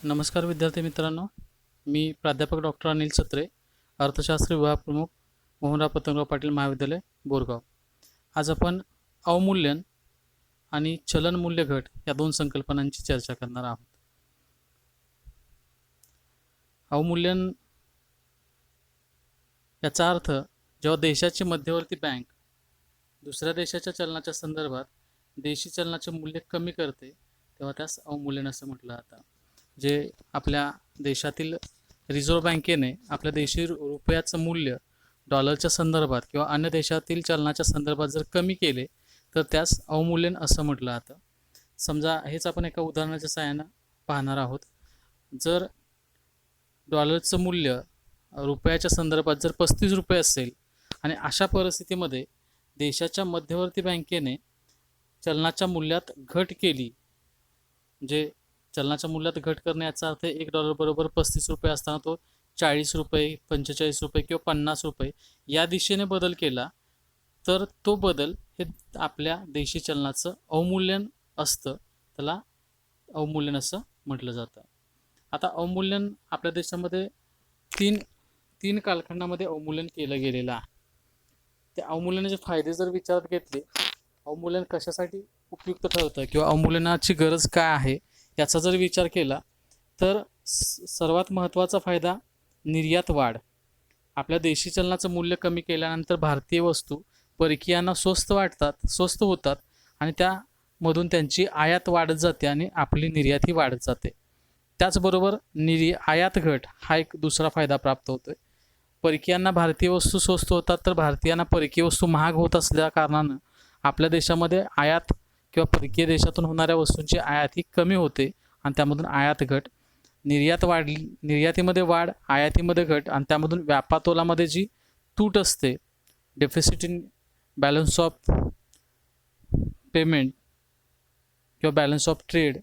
नमस्कार विद्यार्थी मित्रांनो, मी प्राध्यापक डॉक्टर अनिल सत्रे, अर्थशास्त्र विभाग प्रमुख, मोहनराव पतंगराव पाटील महाविद्यालय, बोरगाव. आज आपण अवमूल्यन आणि चलन मूल्य घट या दोन संकल्पनांची चर्चा करणार आहोत. अवमूल्यन याचा अर्थ जेव्हा देशाची मध्यवर्ती बँक दुसऱ्या देशाच्या चलनाच्या संदर्भात देशी चलनाचे मूल्य कमी करते तेव्हा त्यास अवमूल्यन असं म्हटलं जातं. जे आपल्या देशातील रिझर्व्ह बँकेने आपल्या देशी रुपयाचं मूल्य डॉलरच्या संदर्भात किंवा अन्य देशातील चलनाच्या संदर्भात जर कमी केले तर त्यास अवमूल्यन असं म्हटलं जातं. समजा हेच आपण एका उदाहरणाच्या सहाय्यानं पाहणार आहोत. जर डॉलरचं मूल्य रुपयाच्या संदर्भात जर 35 रुपये असेल आणि अशा परिस्थितीमध्ये देशाच्या मध्यवर्ती बँकेने चलनाच्या मूल्यात घट केली, जे चलनाच्या मूल्यात घट करणे याचा अर्थ $1 बरोबर 35 रुपये असताना तो 40 रुपये, 45 रुपये किंवा 50 रुपये या दिशेने बदल केला तर तो बदल हे आपल्या देशी चलनाचं अवमूल्यन असतं, त्याला अवमूल्यन असं म्हटलं जातं. आता अवमूल्यन आपल्या देशामध्ये तीन कालखंडामध्ये अवमूल्यन केलं गेलेलं आहे. त्या अवमूल्यनाचे फायदे जर विचारात घेतले, अवमूल्यन कशासाठी उपयुक्त ठरतं किंवा अवमूल्यनाची गरज काय आहे याचा जर विचार केला तर सर्वात महत्त्वाचा फायदा निर्यात वाढ. आपल्या देशी चलनाचं मूल्य कमी केल्यानंतर भारतीय वस्तू परकीयांना स्वस्त होतात आणि त्यामधून त्यांची आयात वाढत जाते आणि आपली निर्यातही वाढत जाते. त्याचबरोबर आयात घट हा एक दुसरा फायदा प्राप्त होतो आहे. परकीयांना भारतीय वस्तू स्वस्त होतात तर भारतीयांना परकीय वस्तू महाग होत असल्या कारणानं आपल्या देशामध्ये आयात किंवा परकीय देशातून होणाऱ्या वस्तूंची आयात ही कमी होते आणि त्यामधून आयात घट, निर्यातीमध्ये वाढ, आयातीमध्ये घट आणि त्यामधून व्यापारतोलामध्ये जी तूट असते, deficit in balance of payment किंवा बॅलन्स ऑफ ट्रेड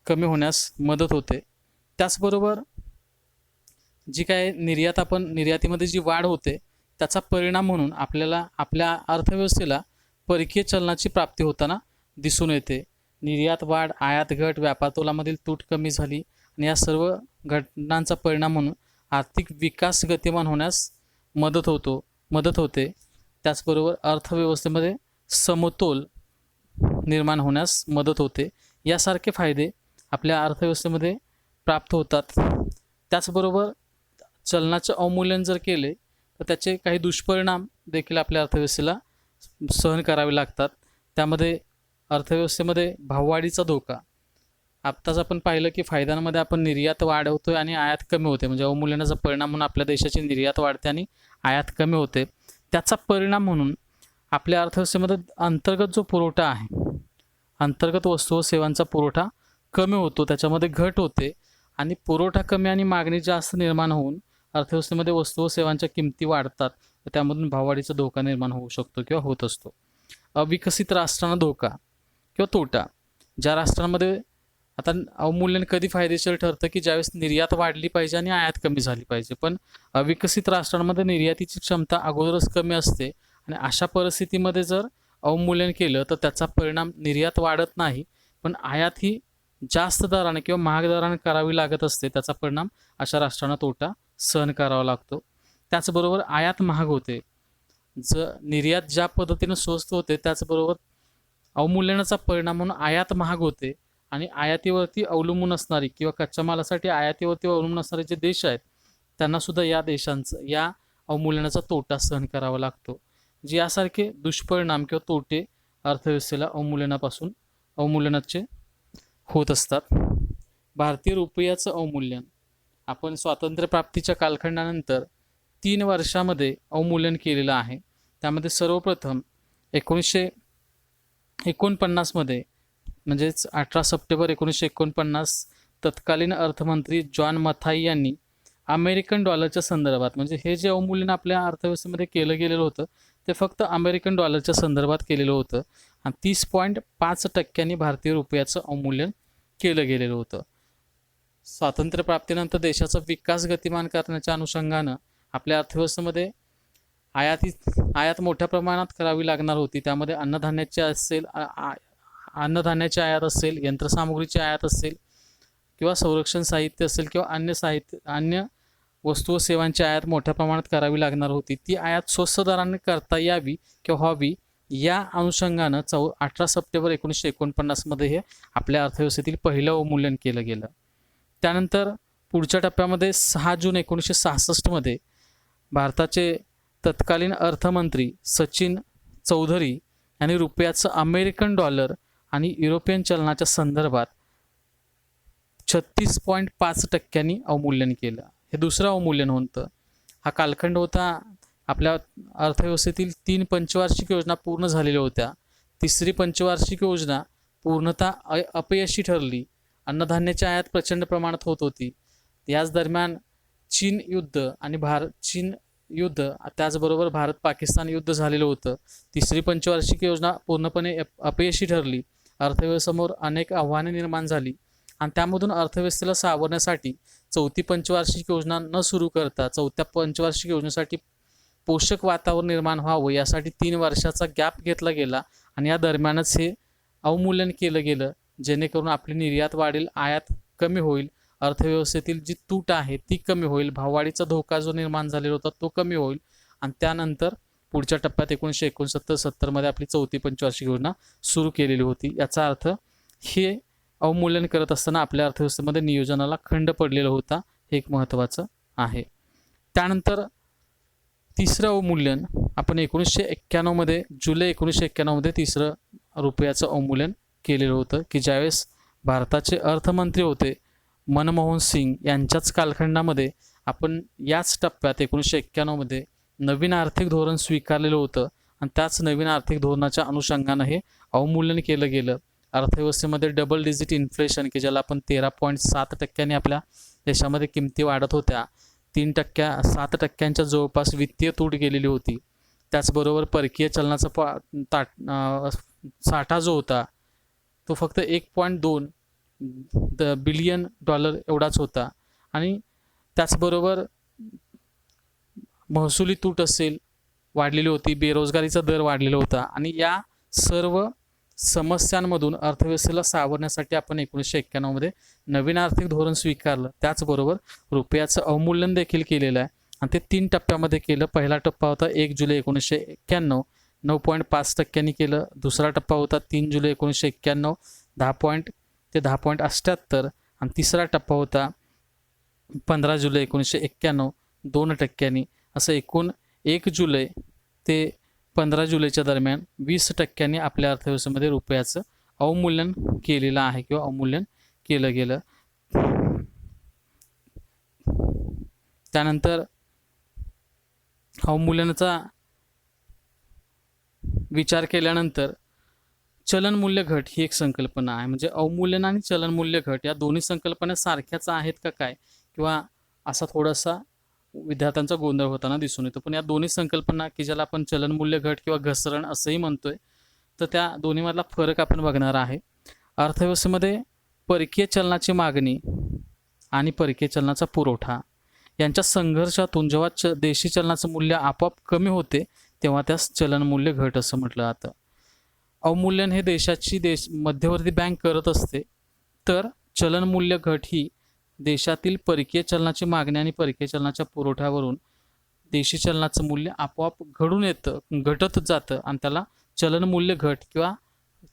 कमी होण्यास मदत होते. त्याचबरोबर जी काय निर्यातीमध्ये जी वाढ होते त्याचा परिणाम म्हणून आपल्याला आपल्या अर्थव्यवस्थेला परकीय चलनाची प्राप्ती होताना दिसून येते. निर्यात वाढ, आयात घट, व्यापारतोलामधील तूट कमी झाली आणि या सर्व घटनांचा परिणाम म्हणून आर्थिक विकास गतिमान होण्यास मदत होते. त्याचबरोबर अर्थव्यवस्थेमध्ये समतोल निर्माण होण्यास मदत होते. यासारखे फायदे आपल्या अर्थव्यवस्थेमध्ये प्राप्त होतात. त्याचबरोबर चलनाचे अवमूल्यन जर केले तर त्याचे काही दुष्परिणाम देखील आपल्या अर्थव्यवस्थेला सहन करावे लागतात. त्यामध्ये अर्थव्यवस्थेमध्ये भाववाढीचा धोका. आत्ताच आपण पाहिलं की फायद्यांमध्ये आपण निर्यात वाढवतोय आणि आयात कमी होते, म्हणजे अवमूल्यनाचा परिणाम म्हणून आपल्या देशाची निर्यात वाढते आणि आयात कमी होते. त्याचा परिणाम म्हणून आपल्या अर्थव्यवस्थेमध्ये अंतर्गत जो पुरवठा आहे, अंतर्गत वस्तू व सेवांचा पुरवठा कमी होतो, त्याच्यामध्ये घट होते आणि पुरवठा कमी आणि मागणी जास्त निर्माण होऊन अर्थव्यवस्थेमध्ये वस्तू व सेवांच्या किमती वाढतात. त्यामधून भाववाढीचा धोका निर्माण होऊ शकतो किंवा होत असतो. अविकसित राष्ट्रांना धोका किंवा तोटा. ज्या राष्ट्रांमध्ये आता अवमूल्यन कधी फायदेशीर ठरतं की ज्यावेळेस निर्यात वाढली पाहिजे आणि आयात कमी झाली पाहिजे, पण अविकसित राष्ट्रांमध्ये निर्यातीची क्षमता अगोदरच कमी असते आणि अशा परिस्थितीमध्ये जर अवमूल्यन केलं तर त्याचा परिणाम निर्यात वाढत नाही पण आयात ही जास्त दराने किंवा महाग दराने करावी लागत असते. त्याचा परिणाम अशा राष्ट्रांना तोटा सहन करावा लागतो. त्याचबरोबर आयात महाग होते. निर्यात ज्या पद्धतीने स्वस्त होते त्याचबरोबर अवमूल्यनाचा परिणाम म्हणून आयात महाग होते आणि आयातीवरती अवलंबून असणारी किंवा कच्च्या मालासाठी आयातीवरती अवलंबून असणारे जे देश आहेत त्यांनासुद्धा या अवमूल्यनाचा तोटा सहन करावा लागतो. जे यासारखे दुष्परिणाम किंवा तोटे अर्थव्यवस्थेला अवमूल्यनाचे होत असतात. भारतीय रुपयाचं अवमूल्यन. आपण स्वातंत्र्यप्राप्तीच्या कालखंडानंतर 3 वर्षामध्ये अवमूल्यन केलेलं आहे. त्यामध्ये सर्वप्रथम 1949 मध्ये म्हणजेच 18 सप्टेंबर 1949 तत्कालीन अर्थमंत्री जॉन मथाई यांनी अमेरिकन डॉलरच्या संदर्भात, म्हणजे हे जे अवमूल्यन आपल्या अर्थव्यवस्थेमध्ये केलं गेलेलं होतं ते फक्त अमेरिकन डॉलरच्या संदर्भात केलेलं होतं आणि 30.5% भारतीय रुपयाचं अवमूल्यन केलं गेलेलं होतं. स्वातंत्र्यप्राप्तीनंतर देशाचा विकास गतिमान करण्याच्या अनुषंगानं आपल्या अर्थव्यवस्थेमध्ये आयात मोठ्या प्रमाणात करावी लागणार होती. त्यामध्ये अन्नधान्याची आयात असेल, यंत्रसामुग्रीची आयात असेल किंवा संरक्षण साहित्य असेल किंवा अन्य वस्तू व सेवांची आयात मोठ्या प्रमाणात करावी लागणार होती, ती आयात स्वस्त दराने करता यावी किंवा व्हावी या अनुषंगानं 18 सप्टेंबर 1949 हे आपल्या अर्थव्यवस्थेतील पहिलं अवमूल्यन केलं गेलं. त्यानंतर पुढच्या टप्प्यामध्ये 6 जून 1966 भारताचे तत्कालीन अर्थमंत्री सचिन चौधरी यांनी रुपयाचं अमेरिकन डॉलर आणि युरोपियन चलनाच्या संदर्भात 36.5% अवमूल्यन केलं. हे दुसरं अवमूल्यन होतं. हा कालखंड होता आपल्या अर्थव्यवस्थेतील 3 पंचवार्षिक योजना पूर्ण झालेल्या होत्या. तिसरी पंचवार्षिक योजना पूर्णतः अपयशी ठरली. अन्नधान्याची आयात प्रचंड प्रमाणात होत होती. याच दरम्यान चीन युद्ध त्याचबरोबर भारत पाकिस्तान युद्ध झालेलं होतं. तिसरी पंचवार्षिक योजना पूर्णपणे अपयशी ठरली. अर्थव्यवस्थेसमोर अनेक आव्हाने निर्माण झाली आणि त्यामधून अर्थव्यवस्थेला सावरण्यासाठी चौथी पंचवार्षिक योजना न सुरू करता चौथ्या पंचवार्षिक योजनेसाठी पोषक वातावरण निर्माण व्हावं यासाठी 3 वर्षाचा गॅप घेतला गेला आणि या दरम्यानच हे अवमूल्यन केलं गेलं, जेणेकरून आपली निर्यात वाढेल, आयात कमी होईल, अर्थव्यवस्थेतील जी तूट आहे ती कमी होईल, भाववाढीचा धोका जो निर्माण झालेला होता तो कमी होईल आणि त्यानंतर पुढच्या टप्प्यात 1969-70 आपली चौथी पंचवार्षिक योजना सुरू केलेली होती. याचा अर्थ हे अवमूल्यन करत असताना आपल्या अर्थव्यवस्थेमध्ये नियोजनाला खंड पडलेला होता. हे एक महत्त्वाचं आहे. त्यानंतर तिसरं अवमूल्यन आपण 1991 जुलै 1991 तिसरं रुपयाचं अवमूल्यन केलेलं होतं की ज्यावेळेस भारताचे अर्थमंत्री होते मनमोहन सिंग यांच्याच कालखंडामध्ये आपण याच टप्प्यात 1991 नवीन आर्थिक धोरण स्वीकारलेलं होतं आणि त्याच नवीन आर्थिक धोरणाच्या अनुषंगानं हे अवमूल्यन केलं गेलं. अर्थव्यवस्थेमध्ये डबल डिजिट इन्फ्लेशन की ज्याला आपण 13.7% आपल्या देशामध्ये किमती वाढत होत्या, 7% जवळपास वित्तीय तूट गेलेली होती. त्याचबरोबर परकीय चलनाचा साठा जो होता तो फक्त $1.2 बिलियन एवढाच होता आणि त्याचबरोबर महसुली तूट वाढलेली होती, बेरोजगारीचा दर वाढलेला होता आणि या सर्व समस्यांमधून अर्थव्यवस्थेला सावरण्यासाठी आपण 1991 नवीन आर्थिक धोरण स्वीकारलं. त्याचबरोबर रुपयाचं अवमूल्यन देखील केलेलं आहे आणि ते 3 टप्प्यामध्ये केलं. पहिला टप्पा होता 1 जुलै 1991 9.5% केलं. दुसरा टप्पा होता 3 जुलै 1991 10.78 आणि तिसरा टप्पा होता 15 जुलै 1991 2%. असं एकूण 1 जुलै ते 15 जुलैच्या दरम्यान 20% आपल्या अर्थव्यवस्थेमध्ये रुपयाचं अवमूल्यन केलेलं आहे किंवा अवमूल्यन केलं गेलं. त्यानंतर अवमूल्यनाचा विचार केल्यानंतर चलन मूल्य घट ही एक संकल्पना आहे. म्हणजे अवमूल्यन आणि चलन मूल्य घट या दोन्ही संकल्पना सारख्याच आहेत का काय किंवा असा थोडासा विद्यार्थ्यांचा गोंधळ होताना दिसून येतो. पण या दोन्ही संकल्पना की ज्याला आपण चलन मूल्य घट किंवा घसरण असंही म्हणतोय, तर त्या दोन्हीमधला फरक आपण बघणार आहे. अर्थव्यवस्थेमध्ये परकीय चलनाची मागणी आणि परकीय चलनाचा पुरवठा यांच्या संघर्षातून जेव्हा देशी चलनाचं मूल्य आपोआप कमी होते तेव्हा त्यास चलन मूल्य घट असं म्हटलं जातं. अवमूल्यन हे मध्यवर्ती बँक करत असते, तर चलन मूल्य घट ही देशातील परकीय चलनाची मागणी आणि परकीय चलनाच्या पुरवठ्यावरून देशी चलनाचं मूल्य आपोआप घटत जातं आणि त्याला चलन मूल्य घट किंवा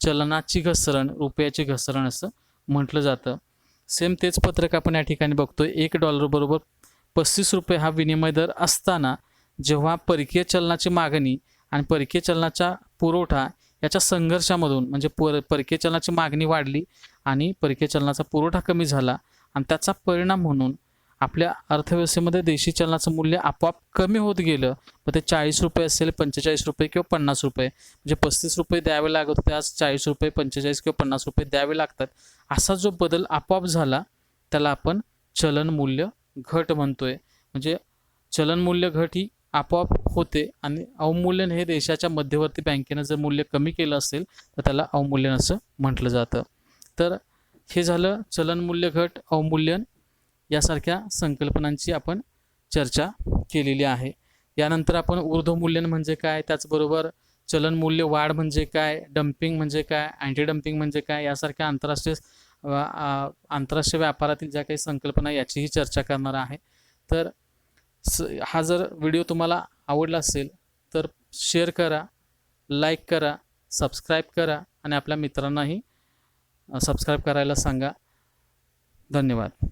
चलनाची घसरण, रुपयाची घसरण असं म्हटलं जातं. सेम तेच पत्रक आपण या ठिकाणी बघतोय. $1 बरोबर 35 रुपये हा विनिमय दर असताना जेव्हा परकीय चलनाची मागणी आणि परकीय चलनाचा पुरवठा याच्या संघर्षामधून म्हणजे परकीय चलनाची मागणी वाढली आणि परकीय चलनाचा पुरवठा कमी झाला आणि त्याचा परिणाम म्हणून आपल्या अर्थव्यवस्थेमध्ये देशी चलनाचं मूल्य आपोआप कमी होत गेलं. मग ते 40 रुपये असेल, 45 रुपये किंवा 50 रुपये, म्हणजे 35 रुपये द्यावे लागत होते, आज 40 रुपये, 45 किंवा 50 रुपये द्यावे लागतात. असा जो बदल आपोआप झाला त्याला आपण चलन मूल्य घट म्हणतोय. म्हणजे चलन मूल्य घट ही आपोआप होते आणि अवमूल्यन हे देशाच्या मध्यवर्ती बँकेनं जर मूल्य कमी केलं असेल तर त्याला अवमूल्यन असं म्हटलं जातं. तर हे झालं चलन मूल्य घट, अवमूल्यन यासारख्या संकल्पनांची आपण चर्चा केलेली आहे. यानंतर आपण ऊर्ध्वमूल्यन म्हणजे काय, त्याचबरोबर चलन मूल्य वाढ म्हणजे काय, डम्पिंग म्हणजे काय, अँटी डम्पिंग म्हणजे काय यासारख्या आंतरराष्ट्रीय आंतरराष्ट्रीय व्यापारातील ज्या काही संकल्पना याचीही चर्चा करणार आहे. तर हा जर व्हिडिओ तुम्हाला आवडला असेल तर शेअर करा, लाईक करा, सबस्क्राईब करा आणि आपल्या मित्रांनाही सबस्क्राईब करायला सांगा. धन्यवाद.